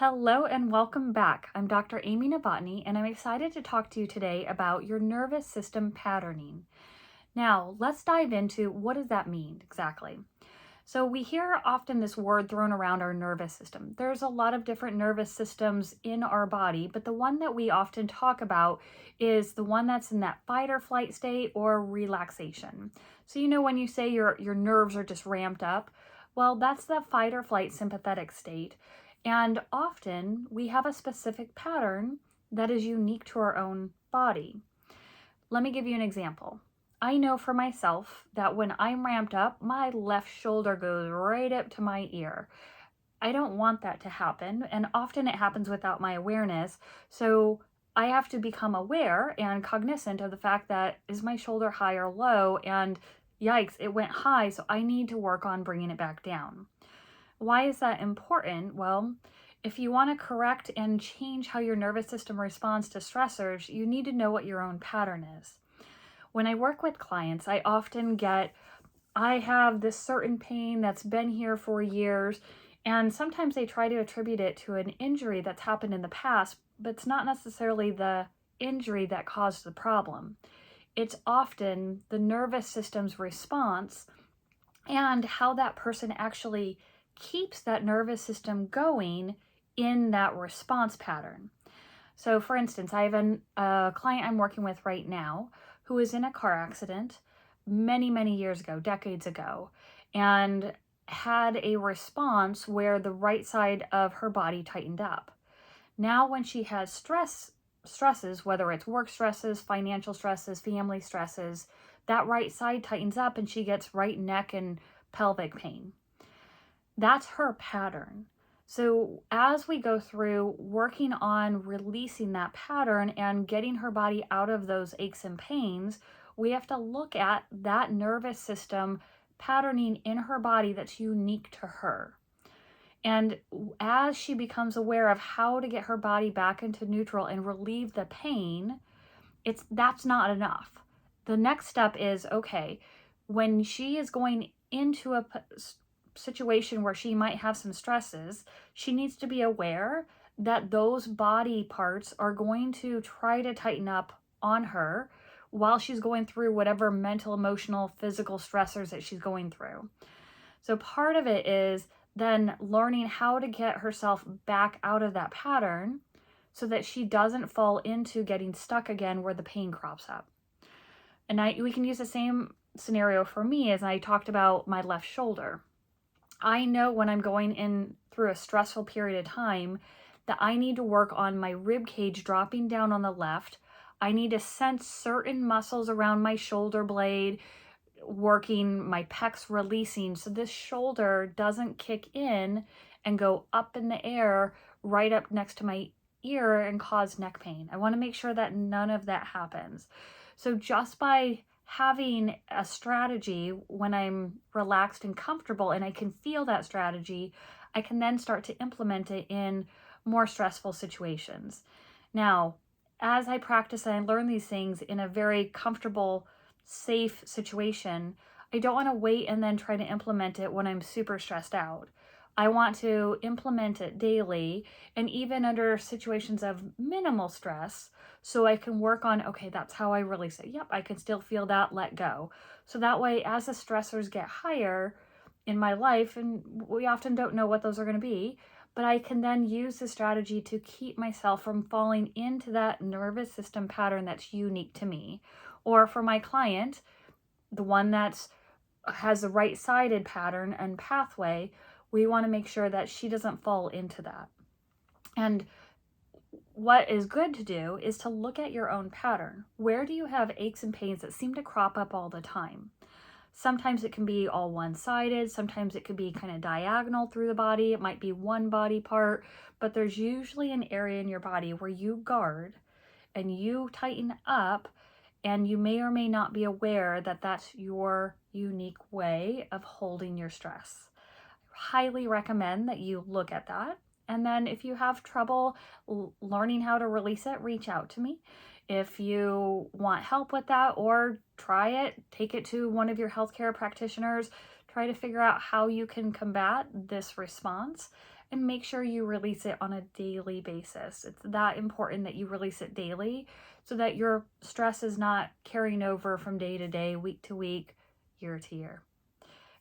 Hello and welcome back. I'm Dr. Amy Novotny, and I'm excited to talk to you today about your nervous system patterning. Now, let's dive into what does that mean exactly. So we hear often this word thrown around our nervous system. There's a lot of different nervous systems in our body, but the one that we often talk about is the one that's in that fight or flight state or relaxation. So when you say your nerves are just ramped up, well, that's the fight or flight sympathetic state. And often we have a specific pattern that is unique to our own body. Let me give you an example. I know for myself that when I'm ramped up, my left shoulder goes right up to my ear. I don't want that to happen, and often it happens without my awareness. So I have to become aware and cognizant of the fact that is my shoulder high or low, and yikes, it went high, so I need to work on bringing it back down. Why is that important? Well, if you want to correct and change how your nervous system responds to stressors, you need to know what your own pattern is. When I work with clients, I often get, I have this certain pain that's been here for years, and sometimes they try to attribute it to an injury that's happened in the past, but it's not necessarily the injury that caused the problem. It's often the nervous system's response and how that person actually keeps that nervous system going in that response pattern. So for instance, I have a client I'm working with right now who was in a car accident many years ago, decades ago, and had a response where the right side of her body tightened up. Now when she has stresses, whether it's work stresses, financial stresses, family stresses, that right side tightens up and she gets right neck and pelvic pain. That's her pattern. So as we go through working on releasing that pattern and getting her body out of those aches and pains, we have to look at that nervous system patterning in her body that's unique to her. And as she becomes aware of how to get her body back into neutral and relieve the pain, that's not enough. The next step is, okay, when she is going into a situation where she might have some stresses, she needs to be aware that those body parts are going to try to tighten up on her while she's going through whatever mental, emotional, physical stressors that she's going through. So part of it is then learning how to get herself back out of that pattern so that she doesn't fall into getting stuck again where the pain crops up. And we can use the same scenario for me as I talked about my left shoulder. I know when I'm going in through a stressful period of time that I need to work on my rib cage dropping down on the left. I need to sense certain muscles around my shoulder blade working, my pecs releasing, so this shoulder doesn't kick in and go up in the air right up next to my ear and cause neck pain. I want to make sure that none of that happens. So just by having a strategy when I'm relaxed and comfortable and I can feel that strategy, I can then start to implement it in more stressful situations. Now, as I practice and I learn these things in a very comfortable, safe situation, I don't want to wait and then try to implement it when I'm super stressed out. I want to implement it daily and even under situations of minimal stress so I can work on, okay, that's how I release it. Yep, I can still feel that, let go. So that way, as the stressors get higher in my life, and we often don't know what those are going to be, but I can then use the strategy to keep myself from falling into that nervous system pattern that's unique to me. Or for my client, the one that has the right-sided pattern and pathway, we want to make sure that she doesn't fall into that. And what is good to do is to look at your own pattern. Where do you have aches and pains that seem to crop up all the time? Sometimes it can be all one-sided. Sometimes it could be kind of diagonal through the body. It might be one body part, but there's usually an area in your body where you guard and you tighten up, and you may or may not be aware that that's your unique way of holding your stress. Highly recommend that you look at that. And then if you have trouble learning how to release it, reach out to me. If you want help with that, or try it, take it to one of your healthcare practitioners, try to figure out how you can combat this response and make sure you release it on a daily basis. It's that important that you release it daily so that your stress is not carrying over from day to day, week to week, year to year.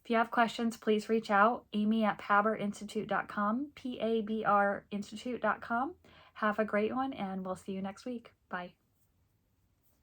If you have questions, please reach out. Amy at PABRinstitute.com, PABR Institute.com. Have a great one, and we'll see you next week. Bye.